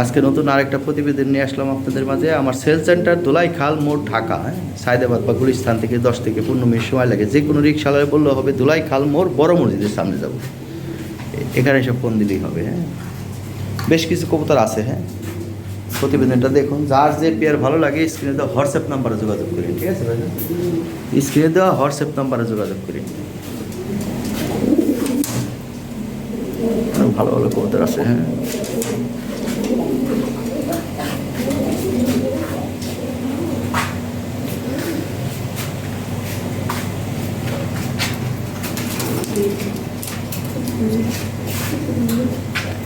আজকে নতুন আরেকটা প্রতিবেদন নিয়ে আসলাম আপনাদের মাঝে। আমার সেল সেন্টার দোলাইখাল মোড়, ঢাকা। সায়দাবাদ বা গুলিস্তান থেকে 10 থেকে 15 মিনিট সময় লাগে। যে কোনো রিক্সাওয়ালা বললেও হবে দোলাইখাল মোড়, বড় মসজিদের সামনে যাব, এখানে এসে ফোন দিলেই হবে। বেশ কিছু কবুতর আছে। প্রতিবেদনটা দেখুন। যার যে পেয়ার ভালো লাগে স্ক্রিনে দেওয়া হোয়াটসঅ্যাপ নাম্বারে যোগাযোগ করি। ঠিক আছে ভাই, স্ক্রিনে দেওয়া হোয়াটসঅ্যাপ নাম্বারে যোগাযোগ করি। ভালো ভালো কবুতর আছে।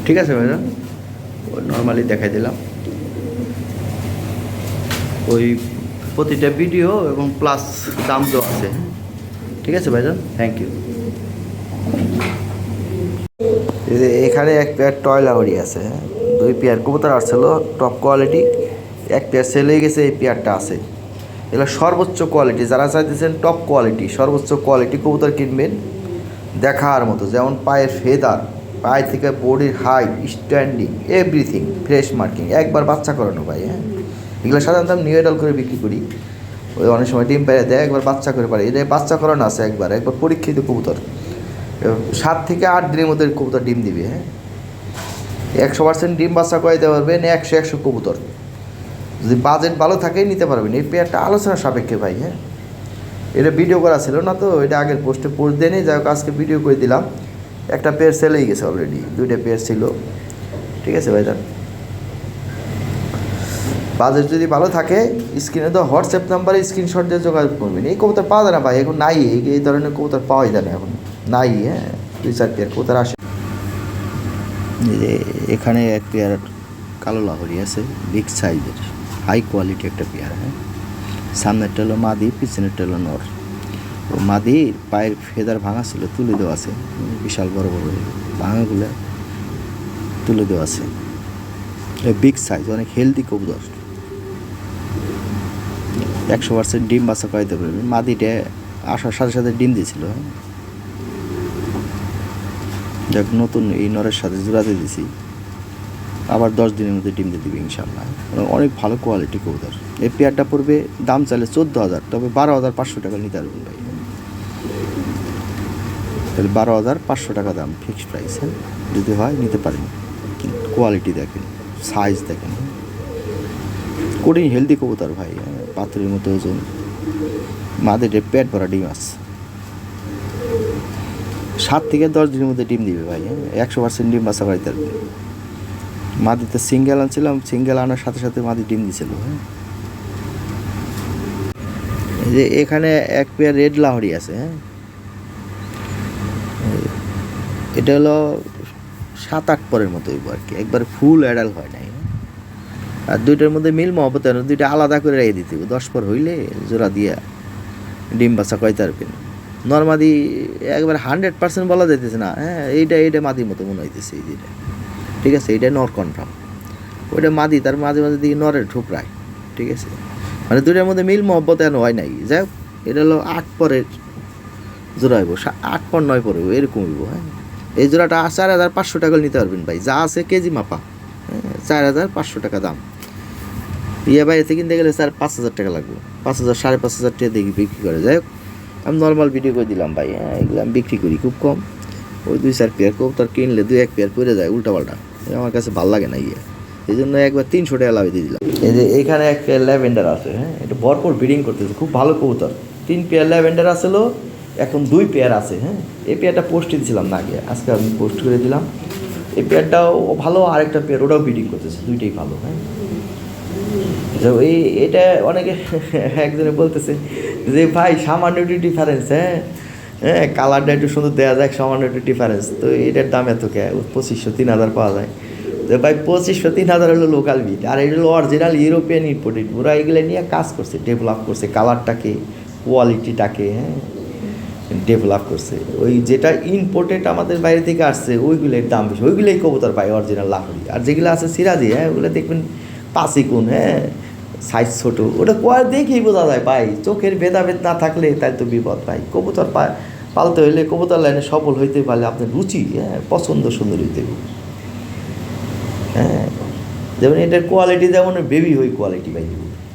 ঠিক আছে ভাইজান, ওই নর্মালি দেখাই দিলাম। ওই প্রতিটা ভিডিও এবং প্লাস দাম তো আছে। ঠিক আছে ভাইজান, থ্যাংক ইউ। এখানে এক পেয়ার টয়লাহরি আছে। 2 পেয়ার কবুতর আসছিল টপ কোয়ালিটি। এক পেয়ার সেল হয়ে গেছে, এই পেয়ারটা আছে। এগুলো সর্বোচ্চ কোয়ালিটি। যারা চাইতেছেন টপ কোয়ালিটি, সর্বোচ্চ কোয়ালিটি কবুতর কিনবেন দেখার মতো, যেমন পায়ের ফেদার, পায়ে থেকে বডির height, standing, everything fresh marking, একবার বাচ্চা করানো ভাই। এগুলো সাধারণত আমি নিউ এডাল করে বিক্রি করি। ওই অনেক সময় ডিম পেড়ে দেয়, একবার বাচ্চা করে পারে। এটা বাচ্চা করানো আছে, একবার পরীক্ষিত কবুতর। 7 থেকে 8 দিনের মধ্যে কবুতর ডিম দিবে। 100% ডিম বাচ্চা করে দিতে পারবেন। 100 কবুতর। যদি বাজেট ভালো থাকে নিতে পারবেন। এই পেয়ারটা আলোচনা সাপেক্ষে ভাই। এটা ভিডিও করা ছিল না তো, এটা আগের পোস্টে পোস্ট দিয়ে নেই। যাই হোক, আজকে ভিডিও করে দিলাম। একটা পেয়ার সেল হয়ে গেছে অলরেডি, 2টা পেয়ার ছিল। ঠিক আছে ভাইজান, বাজেট যদি ভালো থাকে স্ক্রিনে তো হোয়াটসঅ্যাপ নাম্বারে স্ক্রিনশট দিয়ে যোগাযোগ করবেন। এই কবুতর পাওয়া যায় না ভাই, এখন নাই। এই ধরনের কবুতর পাওয়াই যায় না এখন, নাই। 2-4 পেয়ার কবুতর আসে। এখানে এক পেয়ার কালো লাহোরি আছে, বিগ সাইজের, হাই কোয়ালিটি একটা পেয়ার। সামনেরটা হলো মাদি, পিছনেরটা হলো নর। ও মাদির পায়ের ফেদার ভাঙা ছিল, তুলে দেওয়া আছে। বিশাল বড় বড় ভাঙাগুলো তুলে দেওয়া আছে। বিগ সাইজ, অনেক হেলদি কবুতর। 100% ডিম বাচ্চা করাইতে পারবেন। মাদিটা আসার সাথে সাথে ডিম দিয়েছিল। দেখ, নতুন এই নরের সাথে জোড়াতে দিয়েছি, আবার 10 দিনের মধ্যে ডিম দিয়ে দিবে ইনশাল্লাহ। অনেক ভালো কোয়ালিটি কবুতর। এই পেয়ারটা পড়বে, দাম চাইলে 14,000, তবে 12,500 টাকা নিতে পারবেন ভাই। তাহলে 12,500 টাকা দাম, ফিক্সড প্রাইস। যদি হয় নিতে পারেন। কোয়ালিটি দেখেন, সাইজ দেখেন, কঠিন হেলদি কবুতর ভাই। পাথরের মতো ওজন, মাদের পেট ভরা ডিম আছে। 7 থেকে 10 দিনের মধ্যে ডিম দিবে ভাই। 100% ডিম বাচ্চা বাড়িতে পারবে। মাদিতে সিঙ্গেল আনছিলাম, সিঙ্গেল আনার সাথে সাথে মাদি ডিম দিছিল। এই যে এখানে এক পেয়ার রেড লাহোরি আছে। এটা হলো 7-8 পরের মতো হইব আর কি, একবার ফুল অ্যাডাল হয় নাই। আর 2টার মধ্যে মিল মহব্বত, 2টা আলাদা করে রেখে দিতে হবে। 10 পর হইলে জোড়া দিয়া ডিম বাচ্চা কয়তে পারবেন। নর্মাদি একবার 100% বলা যাইতেছে না। এইটা মাদির মতো মনে হইতেছে এই যেটা। ঠিক আছে, এইটা নর কনফার্ম। ওইটা মাদি, তার মাঝে মাঝে দিকে নরের ঠোকরায়। ঠিক আছে, মানে 2টার মধ্যে মিল মহব্বত এন হয় নাই। যাই হোক, এটা হলো 8 পরের জোড়া হইব, 8 পর 9 পর হইব, এরকম হইব। এই জোড়াটা 4,500 টাকা নিতে পারবেন ভাই, যা আছে কেজি মাপা। 4,500 টাকা দাম। ভাই এতে কিনতে গেলে 5,000 টাকা লাগবে। 5,000, 5,500 টাকা দেখি বিক্রি করে। যাই হোক, আমি নর্মাল ভিডিও করে দিলাম ভাই। এগুলো আমি বিক্রি করি খুব কম। ওই 2-4 পেয়ার কবুতর কিনলে 2-1 পেয়ার পরে যায় উল্টাপাল্টা, আমার কাছে ভালো লাগে না। এই জন্য একবার 300 টাকা লাভে দিয়ে দিলাম। এই যে এখানে এক পেয়ার ল্যাভেন্ডার আছে। এটা ভরপুর ব্রিডিং করতেছে, খুব ভালো কবুতর। 3 পেয়ার ল্যাভেন্ডার আসলো, এখন 2 পেয়ার আছে। এই পেয়ারটা পোস্ট দিয়েছিলাম না আগে, আজকে আমি পোস্ট করে দিলাম। এই পেয়ারটাও ভালো, আরেকটা পেয়ার ওটাও ব্রিডিং করতেছে, 2টাই ভালো। এটা অনেকে একজনে বলতেছে যে ভাই সামান্য একটু ডিফারেন্স। কালারটা একটু সুন্দর দেওয়া যায়, সামান্য একটু ডিফারেন্স, তো এটার দাম এত কে? 2,500-3,000 পাওয়া যায়। যে ভাই 2,500-3,000 হলো লোকাল বিট, আর এটা হলো অরিজিনাল ইউরোপিয়ান ইম্পোর্টেড। ওরা এগুলো নিয়ে কাজ করছে, ডেভেলপ করছে কালারটাকে, কোয়ালিটিটাকে ডেভেলপ করছে। ওই যেটা ইম্পোর্টেড আমাদের বাইরে থেকে আসছে ওইগুলোর দাম বেশি, ওইগুলোই কবুতর পাই অরিজিনাল লাহোরি। আর যেগুলো আছে সিরাজি, ওগুলো দেখবেন 5 গুণ, সাইজ ছোটো, ওটা দেখেই বোঝা যায় ভাই। চোখের ভেদাভেদ না থাকলে তাই তো বিপদ ভাই। কবুতর পালতে হইলে, কবুতর লাইনে সফল হইতে পারলে আপনার রুচি, পছন্দ সুন্দর হইতে হবে। যেমন এটার কোয়ালিটি যেমন বেবি হই কোয়ালিটি ভাই।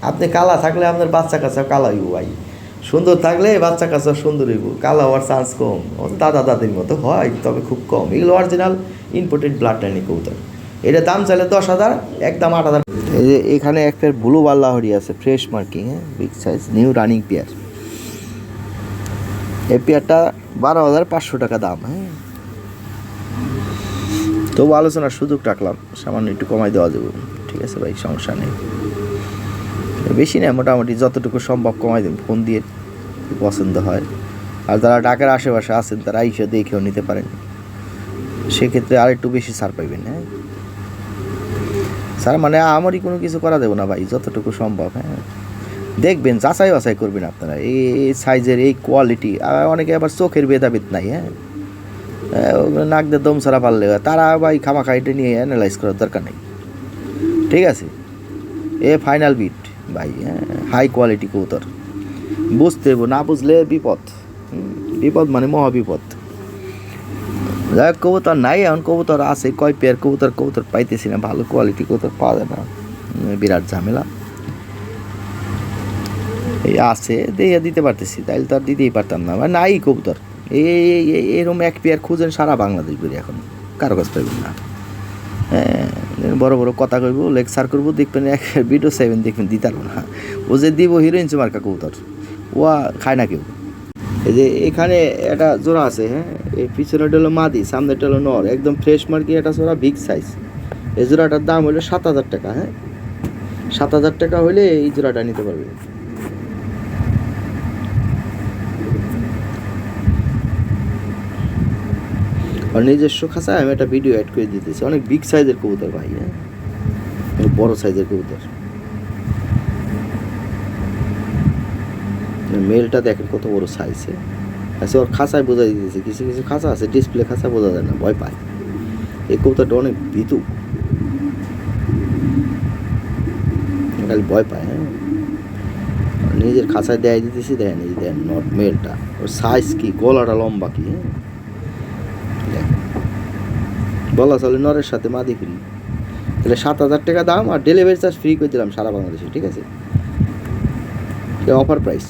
আপনি কালা থাকলে আপনার বাচ্চা কাচ্চা কালা হইব ভাই, সুন্দর থাকলে বাচ্চা কাচ্চা সুন্দর হইব, কালা হওয়ার চান্স কম, দাদা দাদির মতো হয় তবে খুব কম। এগুলো অরিজিনাল ইম্পোর্টেড ব্লাড লাইনের কবুতর। এটা দাম চাইলে 10,000, একদম 8,000। এই যে এখানে এক পেয়ার ব্লু বাল্লাহরি আছে, ফ্রেশ মার্কিং, হ্যাঁ, big size, new running pair. এই পেয়ারটা 12,500 টাকা দাম। হ্যাঁ, তবু আলোচনার সুযোগ রাখলাম, সামান্য একটু কমাই দেওয়া যাবে। ঠিক আছে ভাই, সমস্যা নেই, বেশি না, মোটামুটি যতটুকু সম্ভব কমাই দেব, ফোন দিয়ে পছন্দ হয়। আর যারা ঢাকার আশেপাশে আছেন তারা আইসা দেখেও নিতে পারেন, সেক্ষেত্রে আর একটু বেশি ছাড় পাইবেন। হ্যাঁ স্যার, মানে আমারই কোনো কিছু করা দেবো না ভাই, যতটুকু সম্ভব। হ্যাঁ, দেখবেন, যাচাই বাছাই করবেন আপনারা, এই সাইজের, এই কোয়ালিটি। অনেকে আবার চোখের ভেদাভেদ নাই, হ্যাঁ, নাক দিয়ে দম ছাড়া পারলে তারা ভাই খামাখা এটা নিয়ে অ্যানালাইজ করার দরকার নেই। ঠিক আছে, এ ফাইনাল বিট ভাই। হ্যাঁ, হাই কোয়ালিটি কবুতর, বুঝতে হবে, না বুঝলে বিপদ। বিপদ মানে মহাবিপদ। যাই হোক, কবুতর নাই এখন, কবুতর আছে কয় পেয়ার, কবুতর পাইতেছি না, ভালো কোয়ালিটি কবুতর পাওয়া যায় না, বিরাট ঝামেলা। এই আছে দিয়ে দিতে পারতেছি, তাইলে তো আর দিতেই পারতাম না, মানে নাই কবুতর। এরকম এক পেয়ার খুঁজেন সারা বাংলাদেশ ঘুরে, এখন কারো কাছ পাইবেন না। হ্যাঁ, বড় বড় কথা কইব, লেকচার করবো, দেখবেন এক ভিডিও 7 দেখবেন দিতে পারবো না। ও যে দিব হিরোইন মার্কা কবুতর, ও খায় না কেউ। এই যে এখানে একটা জোড়া আছে, হ্যাঁ, এই পিছনেটা হলো মাদি, সামনেটা হলো নর, একদম ফ্রেশ মার্কি, এটা জোড়া বিগ সাইজ। এই জোড়াটার দাম হলো 7,000 টাকা। হ্যাঁ, 7,000 টাকা হলে এই জোড়াটা নিতে পারবে। আর নিজস্ব খাঁচায় আমি একটা ভিডিও অ্যাড করে দিতেছি, অনেক বিগ সাইজের কবুতর ভাই। হ্যাঁ, বড় সাইজের কবুতর। মেলটা দেখেন কত বড় সাইজে আছে, ওর খাঁচায় বোঝা দিতেছে। কিছু কিছু খাঁচা আছে ডিসপ্লে খাঁচা বোঝা যায় না, ভয় পায়। এই কবুতরটা অনেক ভীতু, খালি ভয় পায়। হ্যাঁ, নিজের খাঁচায় দেয় দিতেছি, দেখেন এই দেন নট মেলটা, ওর সাইজ কি, গলাটা লম্বা কি। হ্যাঁ, বলা চলে নরের সাথে মাদি ফ্রি। তাহলে 7,000 টাকা দাম, আর ডেলিভারি চার্জ ফ্রি করে দিলাম সারা বাংলাদেশে। ঠিক আছে, অফার প্রাইস।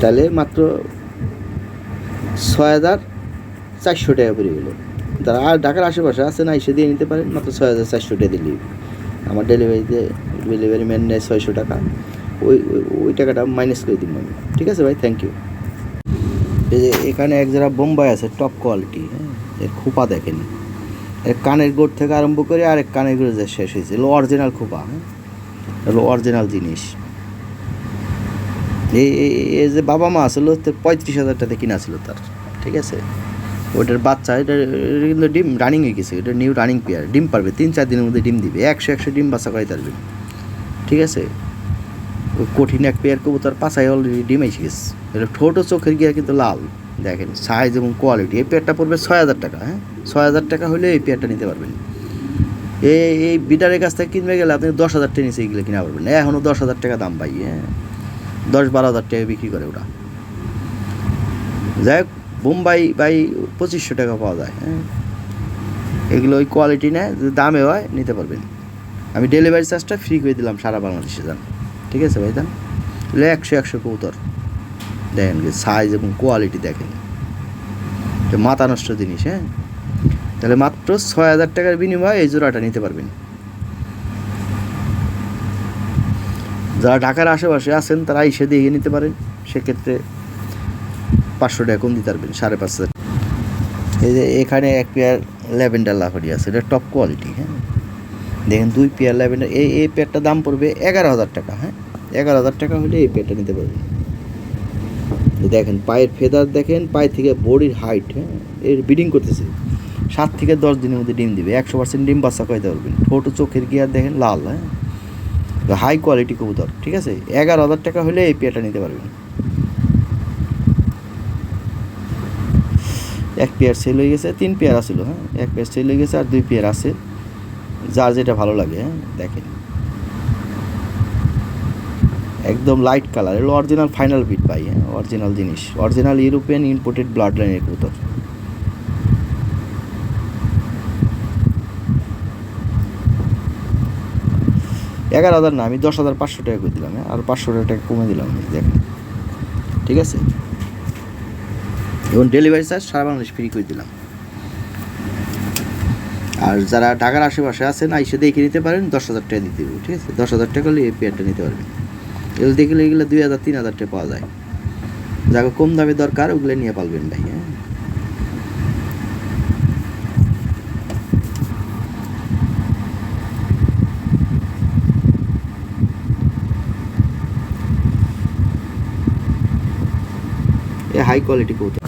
তাহলে মাত্র 6,400 টাকা পড়ে গেলো। তারা আর ঢাকার আশেপাশে আছে না, এসে দিয়ে নিতে পারেন, মাত্র 6,400 টাকা দিলে। আমার ডেলিভারি ম্যান নেয় 600 টাকা, ওই টাকাটা মাইনাস করে দিন আমি। ঠিক আছে ভাই, থ্যাংক ইউ। এই যে এখানে এক যারা বোম্বাই আছে, টপ কোয়ালিটি। হ্যাঁ, এর খোপা দেখেন, এর কানের গোড় থেকে আরম্ভ করে আরেক কানের গোড়ে যে শেষ হয়েছে, এগুলো অরিজিনাল খোপা। হ্যাঁ, এগুলো অরিজিনাল জিনিস। এই যে বাবা মা আসলো 35,000 টাকা কিনা ছিল তার। ঠিক আছে, ওইটার বাচ্চা, এটা কিন্তু ডিম রানিং হয়ে গেছে, এটা নিউ রানিং পেয়ার, ডিম পারবে 3-4 দিনের মধ্যে ডিম দিবে, 100 ডিম বাচ্চা করাই পারবে। ঠিক আছে, ওই কঠিন এক পেয়ার কবুতর পাছায় অলরেডি ডিম এসে গেছে। এটা ঠোঁটো চোখের গিয়া কিন্তু লাল, দেখেন সাইজ এবং কোয়ালিটি। এই পেয়ারটা পড়বে 6,000 টাকা। হ্যাঁ, 6,000 টাকা হলে এই পেয়ারটা নিতে পারবেন। এই বিডারের কাছ থেকে কিনবে গেলে আপনি 10,000 টাকা নিচে এগুলো কিনা পারবেন, এখনও 10,000 টাকা দাম পাই। হ্যাঁ, 10-12,000 টাকা বিক্রি করে ওরা। যাই হোক, বোম্বাই বাই 2,500 টাকা পাওয়া যায়। হ্যাঁ, এগুলো ওই কোয়ালিটি নেয়, যদি দামে হয় নিতে পারবেন। আমি ডেলিভারি চার্জটা ফ্রি করে দিলাম সারা বাংলাদেশে যান। ঠিক আছে ভাই, দাম 100 কবুতর দেখেন, সাইজ এবং কোয়ালিটি দেখেন, মাথা নষ্ট জিনিস। হ্যাঁ, তাহলে মাত্র 6,000 টাকার বিনিময়ে এই জোড়াটা নিতে পারবেন। যারা ঢাকার আশেপাশে আছেন তারা এসে দিয়ে নিতে পারেন, সেক্ষেত্রে 500 টাকা কম দিতে পারবেন, 5,500। এই যে এখানে এক পেয়ার ল্যাভেন্ডার লাহরি আছে, এটা টপ কোয়ালিটি। হ্যাঁ, দেখেন 2 পেয়ার ল্যাভেন্ডার, এই পেয়ারটার দাম পড়বে 11,000 টাকা। হ্যাঁ, 11,000 টাকা হলে এই পেয়ারটা নিতে পারবেন। দেখেন পায়ের ফেদার, দেখেন পায়ে থেকে বডির হাইট। হ্যাঁ, এর ব্রিডিং করতেছে, 7 থেকে 10 দিনের মধ্যে ডিম দিবে, 100% ডিম বাচ্চা করাইতে পারবেন। ঠোঁটো চোখের গিয়ার দেখেন লাল। হ্যাঁ, হাই কোয়ালিটি কবুতর। ঠিক আছে, 11,000 টাকা হলে এই পেয়ারটা নিতে পারবেন। এক পেয়ার সেল হয়ে গেছে, 3 পেয়ার আসছিল। হ্যাঁ, এক পেয়ার সেল হয়ে গেছে, আর 2 পেয়ার আছে, যার যেটা ভালো লাগে। হ্যাঁ, দেখেন একদম লাইট কালার, এগুলো অরিজিনাল ফাইনাল বিট পাই। হ্যাঁ, অরিজিনাল জিনিস, অরিজিনাল ইউরোপিয়ান ইম্পোর্টেড ব্লাড লাইনের কবুতর। 11,000 না, আমি 10,500 টাকা করে দিলাম, হ্যাঁ, আর 500 টাকা কমে দিলাম, দেখেন, ঠিক আছে। এবং ডেলিভারি চার্জ সারা বাংলাদেশ ফ্রি করে দিলাম। আর যারা ঢাকার আশেপাশে আছেন এসে দেখে নিতে পারেন, 10,000 টাকা দিতে হবে, ঠিক আছে। 10,000 টাকা হলে এই পেয়ারটা নিতে পারবেন। এগুলো দেখলে এগুলো 2,000 3,000 টাকা পাওয়া যায়। যাকে কম দামে দরকার ওগুলো নিয়ে পালবেন ভাই, হ্যাঁ। এ হাই কোয়ালিটি কবুতর।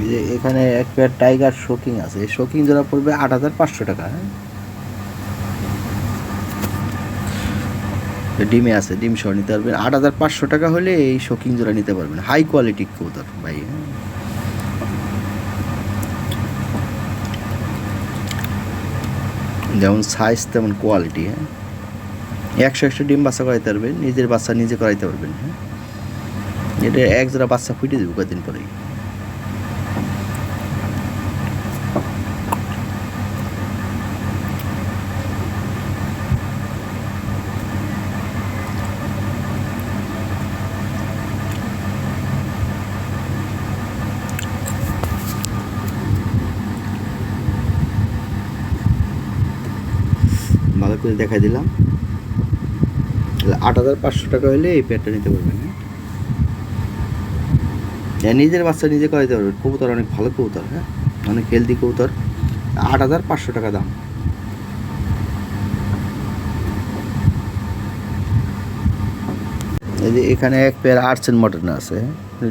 এই যে এখানে এক পেয়ার টাইগার শোকিং আছে, এই শোকিং জোড়া পড়বে 8,500 টাকা, হ্যাঁ। ডিমে আছে, ডিম সহ নিতে পারবেন। 8,500 টাকা হলে এই শোকিং জোড়া নিতে পারবেন, হাই কোয়ালিটি কবুতর ভাই, হ্যাঁ। যেমন সাইজ তেমন কোয়ালিটি, হ্যাঁ। 100 ডিম বাচ্চা করাইতে পারবেন, নিজের বাচ্চা নিজে করাইতে পারবেন, হ্যাঁ। এটা এক জোড়া বাচ্চা ফুটে দেবে কয়েকদিন পরেই। ভালো করে দেখাই দিলাম। 8,500 টাকা হলে এই পেয়ারটা নিতে পারবেন, হ্যাঁ। নিজের বাচ্চা নিজে করাইতে পারবেন, কবুতর অনেক ভালো কবুতর, হ্যাঁ, অনেক হেলদি কবুতর। 8,500 টাকা দাম। এই যে এখানে এক পেয়ার আর্টস এন্ড মডার্ন আছে,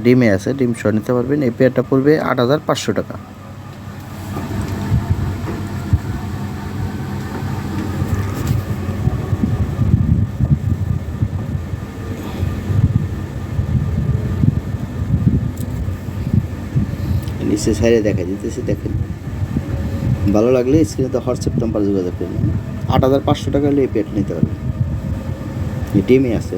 ডিমে আছে, ডিম সহ নিতে পারবেন। এই পেয়ারটা পড়বে 8,500 টাকা। নিচে সাইডে দেখা দিতেছি, দেখেন। ভালো লাগলে স্ক্রিনে তো হোয়াটসঅ্যাপ নাম্বার যোগাযোগ করবেন। 8,500 টাকা হলে এই পেয়ারটা নিতে পারবেন। ডিমে আছে।